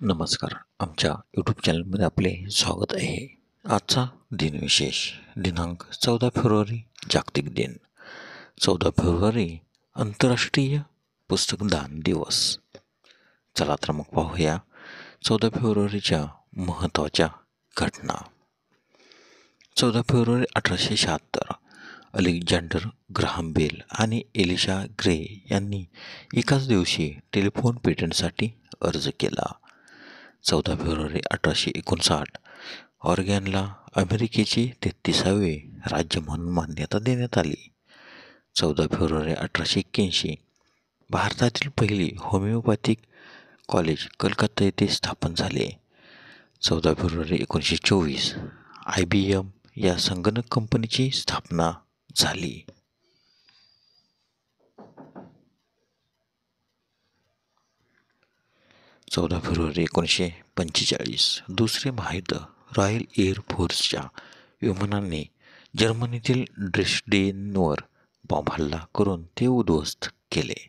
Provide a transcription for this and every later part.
नमस्कार. आमच्या यूट्यूब चॅनलमध्ये आपले स्वागत आहे. आजचा दिनविशेष दिनांक 14 फेब्रुवारी जागतिक दिन. 14 फेब्रुवारी आंतरराष्ट्रीय पुस्तकदान दिवस. चला तर मग पाहूया 14 फेब्रुवारीच्या महत्त्वाच्या घटना. 14 फेब्रुवारी 1876 अलेक्झांडर ग्राहम बेल आणि एलिशा ग्रे यांनी एकाच दिवशी टेलिफोन पेटंटसाठी अर्ज केला. 14 फेब्रुवारी 1859 ऑरेगॉनला अमेरिकेचे 33वे राज्य म्हणून मान्यता देण्यात आली. 14 फेब्रुवारी 1881 भारतातील पहिली होमिओपॅथिक कॉलेज कलकत्ता येथे स्थापन झाले. 14 फेब्रुवारी 1924 IBM या संगणक कंपनीची स्थापना झाली. 14 फेब्रुवारी 1945 दुसरे महायुद्ध रॉयल एअर फोर्सच्या विमानांनी जर्मनीतील ड्रेस्डेनवर बॉम्ब हल्ला करून ते उद्ध्वस्त केले.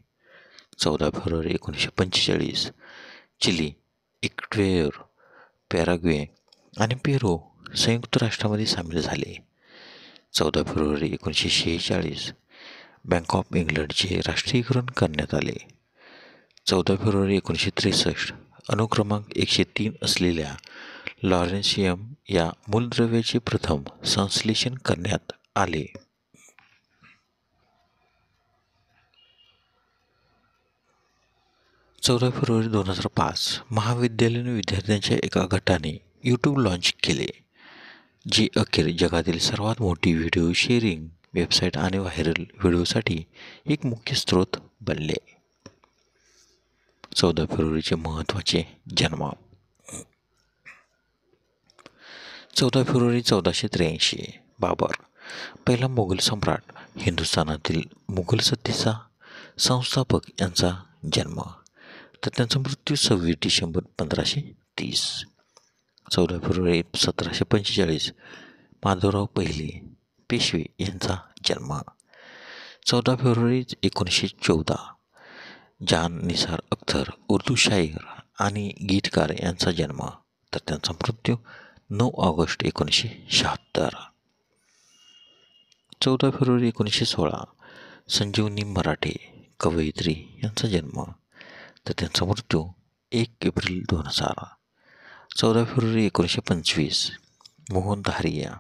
14 फेब्रुवारी 1945 चिली, इक्वेडोर, पॅराग्वे आणि पेरू संयुक्त राष्ट्रामध्ये सामील झाले. 14 फेब्रुवारी 1946 बँक ऑफ इंग्लंडचे राष्ट्रीयकरण करण्यात आले. 14 फेब्रुवारी 1963 अनुक्रमांक 103 असलेल्या लॉरेन्शियम या मूलद्रव्याचे प्रथम संश्लेषण करण्यात आले. 14 फेब्रुवारी 2005 महाविद्यालयीन विद्यार्थ्यांच्या एका गटाने यूट्यूब लॉन्च केले, जी अखेर जगातील सर्वात मोठी व्हिडिओ शेअरिंग वेबसाईट आणि व्हायरल व्हिडिओसाठी एक मुख्य स्रोत बनले. 14 फेब्रुवारीचे महत्त्वाचे जन्म. 14 फेब्रुवारी 1483 बाबर, पहिला मोगल सम्राट, हिंदुस्थानातील मुघल सत्तेचा संस्थापक यांचा जन्म, तर त्यांचा मृत्यू 26 डिसेंबर 1530. 14 फेब्रुवारी 1745 माधवराव पहिले पेशवे यांचा जन्म. 14 फेब्रुवारी 1914 जान निसार अख्तर, उर्दू शायर आणि गीतकार यांचा जन्म, तर त्यांचा मृत्यू 9 ऑगस्ट 1976. 14 फेब्रुवारी 1916 संजीवनी मराठे, कवयित्री यांचा जन्म, तर त्यांचा मृत्यू 1 एप्रिल 2000. 14 फेब्रुवारी 1925 मोहन धारिया,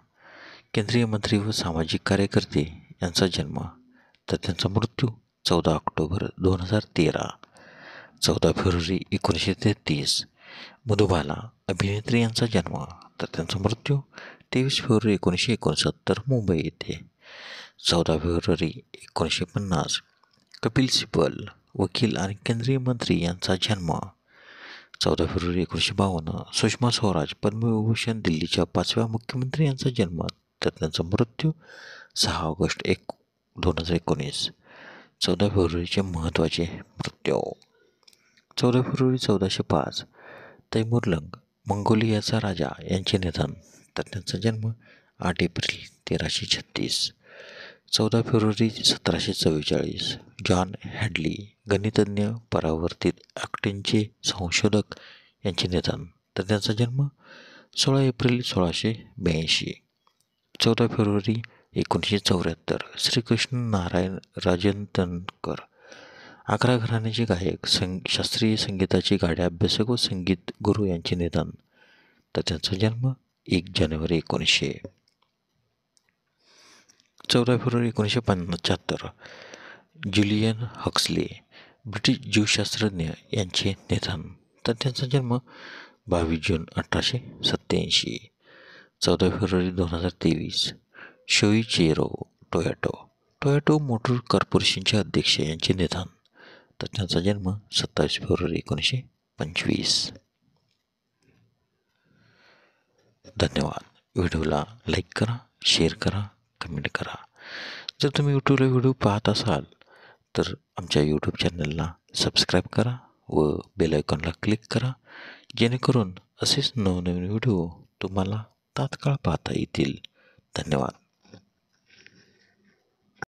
केंद्रीय मंत्री व सामाजिक कार्यकर्ते यांचा जन्म, तर त्यांचा मृत्यू 14 ऑक्टोबर 2013. 14 फेब्रुवारी 1933 मधुबाला, अभिनेत्री यांचा जन्म, तर त्यांचा मृत्यू 23 फेब्रुवारी 1969 मुंबई येथे. 14 फेब्रुवारी 1950 कपिल सिब्बल, वकील आणि केंद्रीय मंत्री यांचा जन्म. 14 फेब्रुवारी 1952 सुषमा स्वराज, पद्मविभूषण, दिल्लीच्या 5व्या मुख्यमंत्री यांचा जन्म, तर त्यांचा मृत्यू 6 ऑगस्ट 2019. 14 फेब्रुवारीचे महत्त्वाचे मृत्यू. 14 फेब्रुवारी 1405 तैमूरलंग, मंगोलियाचा राजा यांचे निधन, तर त्यांचा जन्म 8 एप्रिल 1336. 14 फेब्रुवारी 1744 जॉन हॅडली, गणितज्ञ, परावर्तित ॲक्टिनचे संशोधक यांचे निधन, तर त्यांचा जन्म 16 एप्रिल 1682. 14 फेब्रुवारी 1974 श्रीकृष्ण नारायण राजतनकर, आग्रा घराण्याचे गायक, शास्त्रीय संगीताचे गाढे अभ्यासक व संगीत गुरु यांचे निधन, तर त्यांचा जन्म 1 जानेवारी 1900. 14 फेब्रुवारी 1975 जुलियन हक्सले, ब्रिटिश जीवशास्त्रज्ञ यांचे निधन, तर त्यांचा जन्म 22 जून 1887. 14 फेब्रुवारी 2023 शोइचिरो टोयोटा मोटर कॉर्पोरेशनचे अध्यक्ष यांचे निधन, तर त्यांचा जन्म 27 फेब्रुवारी 1925. धन्यवाद. व्हिडिओला लाईक करा, शेअर करा, कमेंट करा. जर तुम्ही यूट्यूबला व्हिडिओ पाहत असाल तर आमच्या यूट्यूब चॅनलला सबस्क्राईब करा व बेल आयकॉनला क्लिक करा, जेणेकरून असेच नवनवीन व्हिडिओ तुम्हाला तात्काळ पाहता येतील. धन्यवाद.